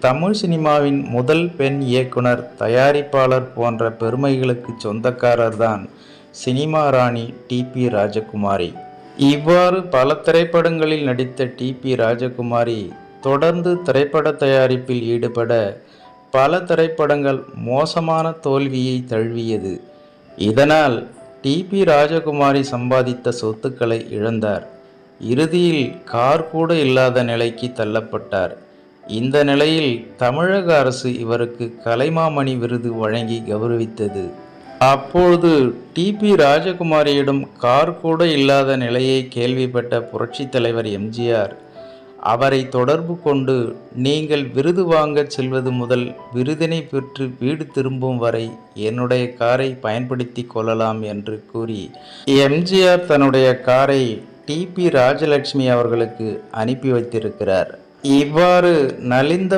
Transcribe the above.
தமிழ் சினிமாவின் முதல் பெண் இயக்குனர், தயாரிப்பாளர் போன்ற பெருமைகளுக்கு சொந்தக்காரர்தான் சினிமா ராணி டி.பி. ராஜகுமாரி. இவ்வாறு பல திரைப்படங்களில் நடித்த டி.பி. ராஜகுமாரி தொடர்ந்து திரைப்பட தயாரிப்பில் ஈடுபட பல திரைப்படங்கள் மோசமான தோல்வியை தழுவியது. இதனால் டி.பி. ராஜகுமாரி சம்பாதித்த சொத்துக்களை இழந்தார். இறுதியில் கார் கூட இல்லாத நிலைக்கு தள்ளப்பட்டார். இந்த நிலையில் தமிழக அரசு இவருக்கு கலைமாமணி விருது வழங்கி கௌரவித்தது. அப்பொழுது டி.பி. ராஜகுமாரியிடம் கார் கூட இல்லாத நிலையை கேள்விப்பட்ட புரட்சித் தலைவர் எம்.ஜி.ஆர். அவரை தொடர்பு கொண்டு, நீங்கள் விருது வாங்கச் செல்வது முதல் விருதினை பெற்று வீடு திரும்பும் வரை என்னுடைய காரை பயன்படுத்தி கொள்ளலாம் என்று கூறி எம்.ஜி.ஆர். தன்னுடைய காரை டி.பி. ராஜலட்சுமி அவர்களுக்கு அனுப்பி வைத்திருக்கிறார். இவ்வாறு நலிந்த